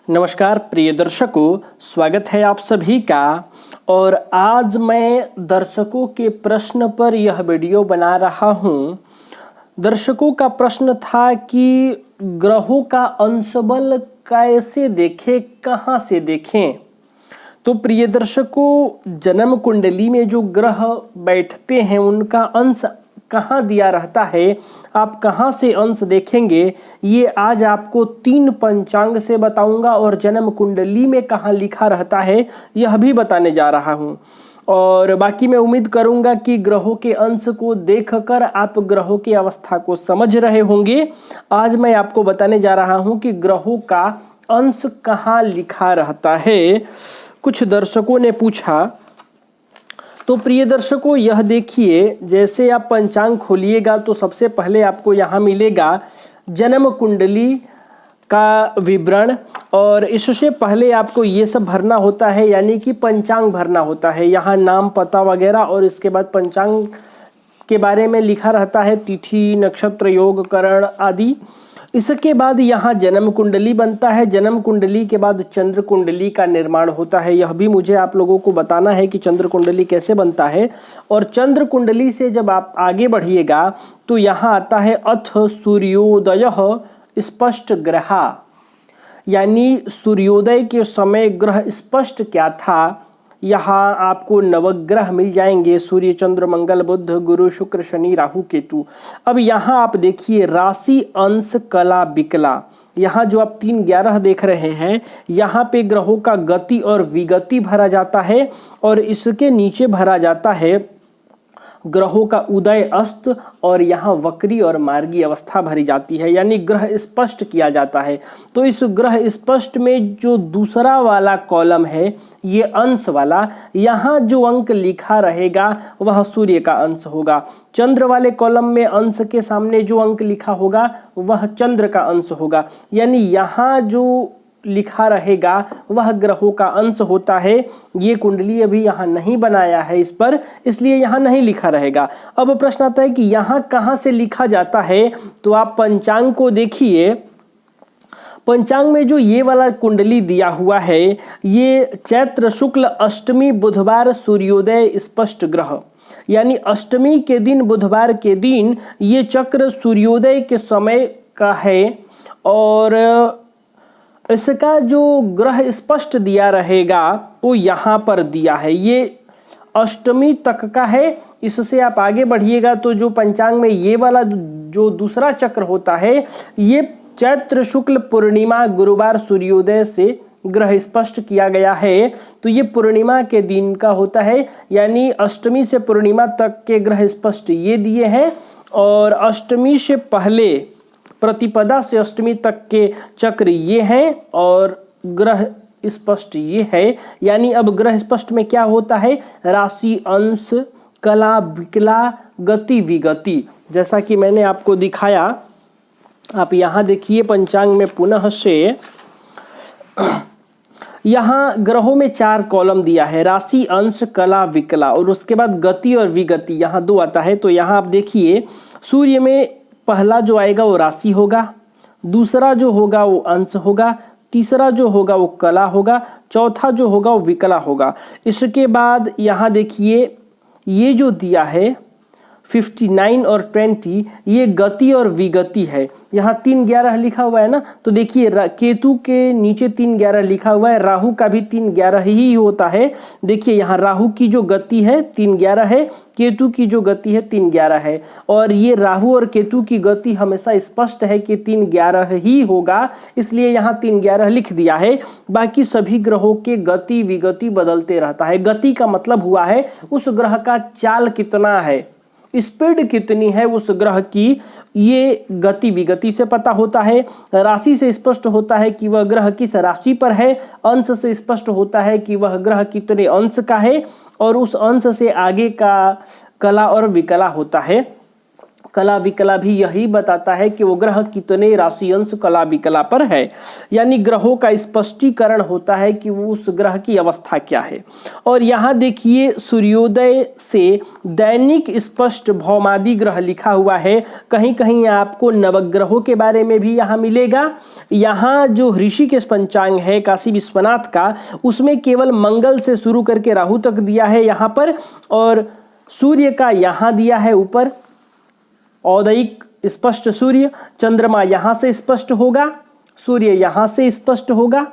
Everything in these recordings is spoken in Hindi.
नमस्कार प्रिय दर्शकों, स्वागत है आप सभी का। और आज मैं दर्शकों के प्रश्न पर यह वीडियो बना रहा हूं। दर्शकों का प्रश्न था कि ग्रहों का अंशबल कैसे देखें, कहां से देखें। तो प्रिय दर्शकों, जन्म कुंडली में जो ग्रह बैठते हैं उनका अंश कहाँ दिया रहता है, आप कहाँ से अंश देखेंगे, ये आज आपको 3 पंचांग से बताऊंगा और जन्म कुंडली में कहाँ लिखा रहता है यह भी बताने जा रहा हूँ। और बाकी मैं उम्मीद करूंगा कि ग्रहों के अंश को देखकर आप ग्रहों की अवस्था को समझ रहे होंगे। आज मैं आपको बताने जा रहा हूँ कि ग्रहों का अंश कहाँ लिखा रहता है। कुछ दर्शकों ने पूछा, तो प्रिय दर्शकों यह देखिए, जैसे आप पंचांग खोलिएगा तो सबसे पहले आपको यहाँ मिलेगा जन्म कुंडली का विवरण। और इससे पहले आपको ये सब भरना होता है, यानी कि पंचांग भरना होता है। यहाँ नाम, पता वगैरह, और इसके बाद पंचांग के बारे में लिखा रहता है, तिथि, नक्षत्र, योग, करण आदि। इसके बाद यहाँ जन्म कुंडली बनता है। जन्म कुंडली के बाद चंद्र कुंडली का निर्माण होता है। यह भी मुझे आप लोगों को बताना है कि चंद्र कुंडली कैसे बनता है। और चंद्र कुंडली से जब आप आगे बढ़िएगा तो यहाँ आता है अथ सूर्योदयः स्पष्ट ग्रहा, यानी सूर्योदय के समय ग्रह स्पष्ट क्या था। यहाँ आपको नवग्रह मिल जाएंगे, सूर्य, चंद्र, मंगल, बुध, गुरु, शुक्र, शनि, राहु, केतु। अब यहाँ आप देखिए राशि, अंश, कला, विकला। यहाँ जो आप 3-11 देख रहे हैं, यहाँ पे ग्रहों का गति और विगति भरा जाता है। और इसके नीचे भरा जाता है ग्रहों का उदय, अस्त, और यहाँ वक्री और मार्गी अवस्था भरी जाती है, यानी ग्रह स्पष्ट किया जाता है। तो इस ग्रह स्पष्ट में जो दूसरा वाला कॉलम है, ये अंश वाला, यहाँ जो अंक लिखा रहेगा वह सूर्य का अंश होगा। चंद्र वाले कॉलम में अंश के सामने जो अंक लिखा होगा वह चंद्र का अंश होगा, यानी यहाँ जो लिखा रहेगा वह ग्रहों का अंश होता है। ये कुंडली अभी यहाँ नहीं बनाया है इस पर, इसलिए यहाँ नहीं लिखा रहेगा। अब प्रश्न आता है कि यहाँ कहाँ से लिखा जाता है। तो आप पंचांग को देखिए। पंचांग में जो ये वाला कुंडली दिया हुआ है, ये चैत्र शुक्ल अष्टमी बुधवार सूर्योदय स्पष्ट ग्रह, यानी अष्टमी के दिन, बुधवार के दिन ये चक्र सूर्योदय के समय का है। और इसका जो ग्रह स्पष्ट दिया रहेगा वो यहाँ पर दिया है, ये अष्टमी तक का है। इससे आप आगे बढ़िएगा तो जो पंचांग में ये वाला जो दूसरा चक्र होता है, ये चैत्र शुक्ल पूर्णिमा गुरुवार सूर्योदय से ग्रह स्पष्ट किया गया है। तो ये पूर्णिमा के दिन का होता है, यानी अष्टमी से पूर्णिमा तक के ग्रह स्पष्ट ये दिए हैं। और अष्टमी से पहले प्रतिपदा से अष्टमी तक के चक्र ये हैं और ग्रह स्पष्ट ये है। यानी अब ग्रह स्पष्ट में क्या होता है, राशि, अंश, कला, विकला, गति, विगति, जैसा कि मैंने आपको दिखाया। आप यहाँ देखिए पंचांग में पुनः से, यहाँ ग्रहों में 4 कॉलम दिया है, राशि, अंश, कला, विकला, और उसके बाद गति और विगति यहाँ 2 आता है। तो यहाँ आप देखिए सूर्य में पहला जो आएगा वो राशि होगा, दूसरा जो होगा वो अंश होगा, तीसरा जो होगा वो कला होगा, चौथा जो होगा वो विकला होगा। इसके बाद यहाँ देखिए ये जो दिया है 59 और 20, ये गति और विगति है। यहाँ 3-11 लिखा हुआ है ना, तो देखिए केतु के नीचे 3-11 लिखा हुआ है, राहु का भी 3-11 ही होता है। देखिए यहाँ राहु की जो गति है 3-11 है, केतु की जो गति है 3-11 है। और ये राहु और केतु की गति हमेशा स्पष्ट है कि 3-11 ही होगा, इसलिए यहाँ 3-11 लिख दिया है। बाकी सभी ग्रहों के गति विगति बदलते रहता है। गति का मतलब हुआ है उस ग्रह का चाल कितना है, स्पीड कितनी है उस ग्रह की, ये गति विगति से पता होता है। राशि से स्पष्ट होता है कि वह ग्रह किस राशि पर है, अंश से स्पष्ट होता है कि वह ग्रह कितने अंश का है, और उस अंश से आगे का कला और विकला होता है। कला विकला भी यही बताता है कि वो ग्रह कितने राशि अंश कला विकला पर है, यानी ग्रहों का स्पष्टीकरण होता है कि वो उस ग्रह की अवस्था क्या है। और यहाँ देखिए सूर्योदय से दैनिक स्पष्ट भौमादि ग्रह लिखा हुआ है। कहीं कहीं आपको नवग्रहों के बारे में भी यहाँ मिलेगा। यहाँ जो ऋषिकेश पंचांग है काशी विश्वनाथ का, उसमें केवल मंगल से शुरू करके राहु तक दिया है यहाँ पर, और सूर्य का यहाँ दिया है ऊपर औदयिक स्पष्ट सूर्य, चंद्रमा यहां से स्पष्ट होगा, सूर्य यहां से स्पष्ट होगा।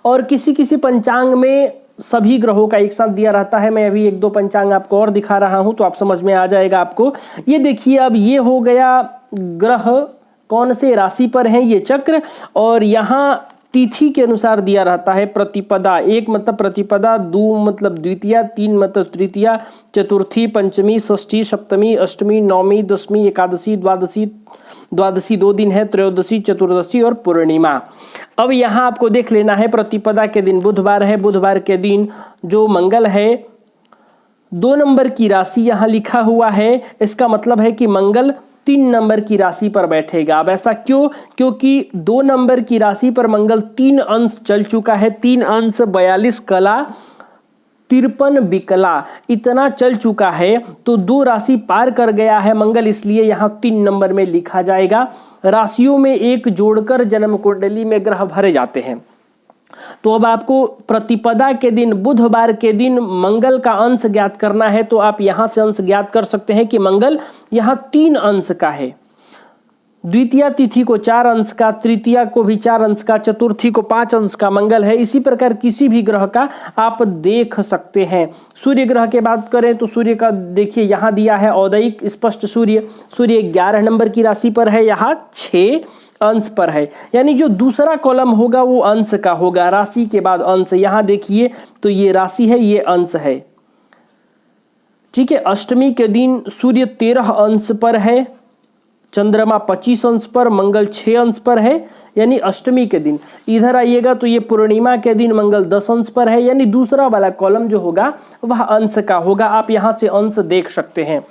और किसी किसी पंचांग में सभी ग्रहों का एक साथ दिया रहता है। मैं अभी एक दो पंचांग आपको और दिखा रहा हूं तो आप समझ में आ जाएगा आपको। ये देखिए, अब ये हो गया ग्रह कौन से राशि पर है, ये चक्र, और यहाँ तिथि के अनुसार दिया रहता है। प्रतिपदा, एक मतलब प्रतिपदा, दो मतलब द्वितीया, तीन मतलब तृतीया, चतुर्थी, पंचमी, षष्ठी, सप्तमी, अष्टमी, नवमी, दशमी, एकादशी, द्वादशी, द्वादशी 2 दिन है, त्रयोदशी, चतुर्दशी और पूर्णिमा। अब यहाँ आपको देख लेना है, प्रतिपदा के दिन बुधवार है, बुधवार के दिन जो मंगल है 2 नंबर की राशि यहाँ लिखा हुआ है। इसका मतलब है कि मंगल 3 नंबर की राशि पर बैठेगा। अब ऐसा क्यों? क्योंकि 2 नंबर की राशि पर मंगल 3 अंश चल चुका है। 3 अंश 42 कला 53 विकला इतना चल चुका है, तो 2 राशि पार कर गया है मंगल, इसलिए यहाँ 3 नंबर में लिखा जाएगा। राशियों में 1 जोड़कर जन्म कुंडली में ग्रह भरे जाते हैं। तो अब आपको प्रतिपदा के दिन बुधवार के दिन मंगल का अंश ज्ञात करना है, तो आप यहां से अंश ज्ञात कर सकते हैं कि मंगल यहां 3 अंश का है। द्वितीया तिथि को 4 अंश का, तृतीया को भी 4 अंश का, चतुर्थी को 5 अंश का मंगल है। इसी प्रकार किसी भी ग्रह का आप देख सकते हैं। सूर्य ग्रह की बात करें तो सूर्य का देखिए यहां दिया है औदयिक स्पष्ट सूर्य। सूर्य 11 नंबर की राशि पर है, यहाँ 6 अंश पर है, यानी जो दूसरा कॉलम होगा वो अंश का होगा, राशि के बाद अंश। यहां देखिए तो ये राशि है, ये अंश है, ठीक है। अष्टमी के दिन सूर्य 13 अंश पर है, चंद्रमा 25 अंश पर, मंगल 6 अंश पर है, यानी अष्टमी के दिन। इधर आइएगा तो ये पूर्णिमा के दिन मंगल 10 अंश पर है, यानी दूसरा वाला कॉलम जो होगा वह अंश का होगा। आप यहां से अंश देख सकते हैं।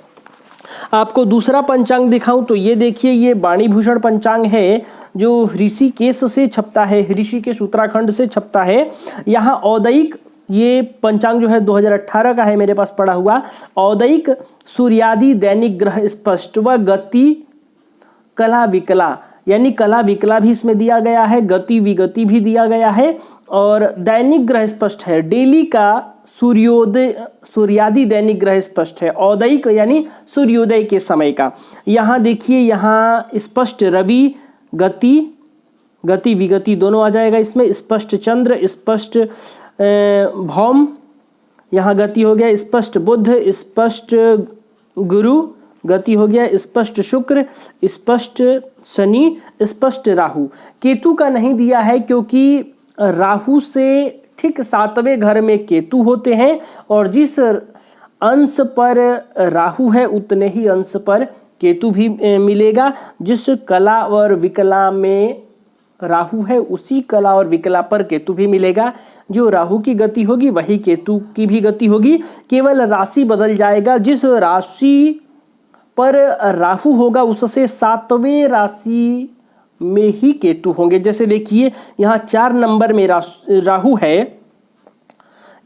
आपको दूसरा पंचांग दिखाऊं तो ये देखिए, ये वाणीभूषण पंचांग है जो ऋषिकेश से छपता है, ऋषिकेश उत्तराखंड से छपता है। यहाँ औदयिक ये पंचांग जो है 2018 का है मेरे पास पड़ा हुआ। औदयिक सूर्यादि दैनिक ग्रह स्पष्ट व गति कला विकला, यानी कला विकला भी इसमें दिया गया है, गति विगति भी दिया गया है, और दैनिक ग्रह स्पष्ट है। डेली का सूर्योदय सूर्यादि दैनिक ग्रह स्पष्ट है। औदयिक यानी सूर्योदय के समय का। यहाँ देखिए, यहाँ स्पष्ट रवि, गति गति विगति दोनों आ जाएगा इसमें। स्पष्ट चंद्र, स्पष्ट भौम, यहाँ गति हो गया। स्पष्ट बुध, स्पष्ट गुरु, गति हो गया। स्पष्ट शुक्र, स्पष्ट शनि, स्पष्ट राहु। केतु का नहीं दिया है क्योंकि राहु से ठीक 7वें घर में केतु होते हैं, और जिस अंश पर राहु है उतने ही अंश पर केतु भी मिलेगा। जिस कला और विकला में राहु है उसी कला और विकला पर केतु भी मिलेगा। जो राहु की गति होगी वही केतु की भी गति होगी, केवल राशि बदल जाएगा। जिस राशि पर राहु होगा उससे 7वें राशि में ही केतु होंगे। जैसे देखिए, यहाँ 4 नंबर में राहु है,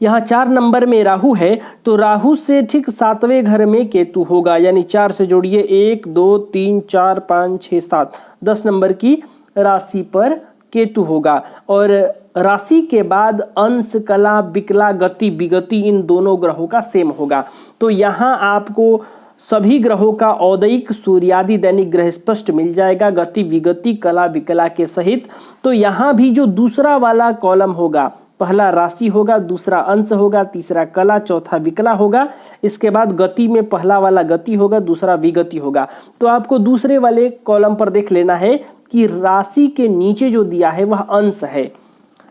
यहाँ 4 नंबर में राहु है, तो राहु से ठीक 7वें घर में केतु होगा, यानी 4 से जोड़िए 1 2 3 4 5 6 7, 10 नंबर की राशि पर केतु होगा। और राशि के बाद अंश, कला, विकला, गति विगति इन दोनों ग्रहों का सेम होगा। तो यहाँ आपको सभी ग्रहों का औदयिक सूर्यादि दैनिक ग्रह स्पष्ट मिल जाएगा, गति विगति कला विकला के सहित। तो यहाँ भी जो दूसरा वाला कॉलम होगा, पहला राशि होगा, दूसरा अंश होगा, तीसरा कला, चौथा विकला होगा। इसके बाद गति में पहला वाला गति होगा, दूसरा विगति होगा। तो आपको दूसरे वाले कॉलम पर देख लेना है कि राशि के नीचे जो दिया है वह अंश है।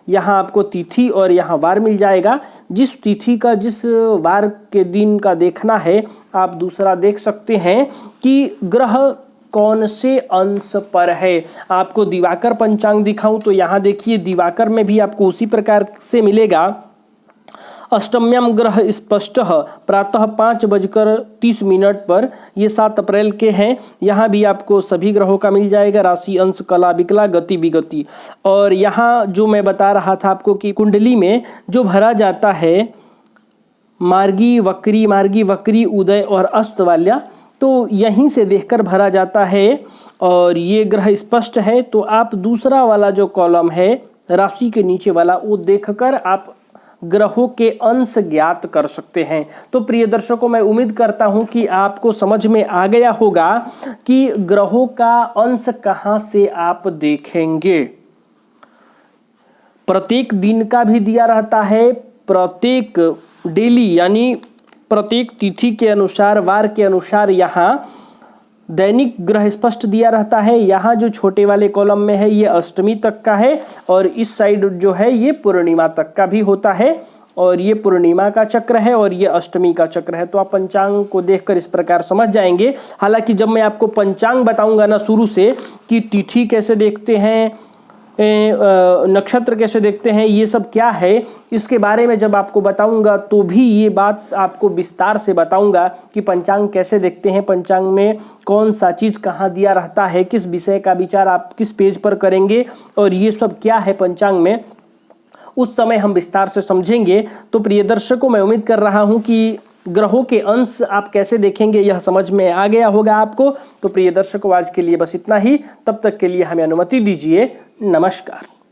यहाँ आपको तिथि और यहाँ वार मिल जाएगा। जिस तिथि का जिस वार के दिन का देखना है, आप दूसरा देख सकते हैं कि ग्रह कौन से अंश पर है। आपको दिवाकर पंचांग दिखाऊं तो यहाँ देखिए, दिवाकर में भी आपको उसी प्रकार से मिलेगा। अष्टम्याम ग्रह स्पष्ट प्रातः 5:30 पर, ये 7 अप्रैल के हैं। यहाँ भी आपको सभी ग्रहों का मिल जाएगा, राशि, अंश, कला, विकला, गति, विगति। और यहाँ जो मैं बता रहा था आपको कि कुंडली में जो भरा जाता है मार्गी वक्री उदय और अस्त वाल्या, तो यहीं से देखकर भरा जाता है। और ये ग्रह स्पष्ट है तो आप दूसरा वाला जो कॉलम है राशि के नीचे वाला, वो देखकर आप ग्रहों के अंश ज्ञात कर सकते हैं। तो प्रिय दर्शकों, मैं उम्मीद करता हूं कि आपको समझ में आ गया होगा कि ग्रहों का अंश कहां से आप देखेंगे। प्रत्येक दिन का भी दिया रहता है, प्रत्येक डेली यानी प्रत्येक तिथि के अनुसार, वार के अनुसार यहाँ दैनिक ग्रह स्पष्ट दिया रहता है। यहाँ जो छोटे वाले कॉलम में है ये अष्टमी तक का है, और इस साइड जो है ये पूर्णिमा तक का भी होता है। और ये पूर्णिमा का चक्र है और ये अष्टमी का चक्र है। तो आप पंचांग को देखकर इस प्रकार समझ जाएंगे। हालांकि जब मैं आपको पंचांग बताऊंगा ना शुरू से कि तिथि कैसे देखते हैं, नक्षत्र कैसे देखते हैं, ये सब क्या है, इसके बारे में जब आपको बताऊंगा तो भी ये बात आपको विस्तार से बताऊंगा कि पंचांग कैसे देखते हैं, पंचांग में कौन सा चीज़ कहाँ दिया रहता है, किस विषय का विचार आप किस पेज पर करेंगे और ये सब क्या है पंचांग में, उस समय हम विस्तार से समझेंगे। तो प्रिय दर्शकों, मैं उम्मीद कर रहा हूँ कि ग्रहों के अंश आप कैसे देखेंगे यह समझ में आ गया होगा आपको। तो प्रिय दर्शकों, आज के लिए बस इतना ही। तब तक के लिए हमें अनुमति दीजिए। नमस्कार।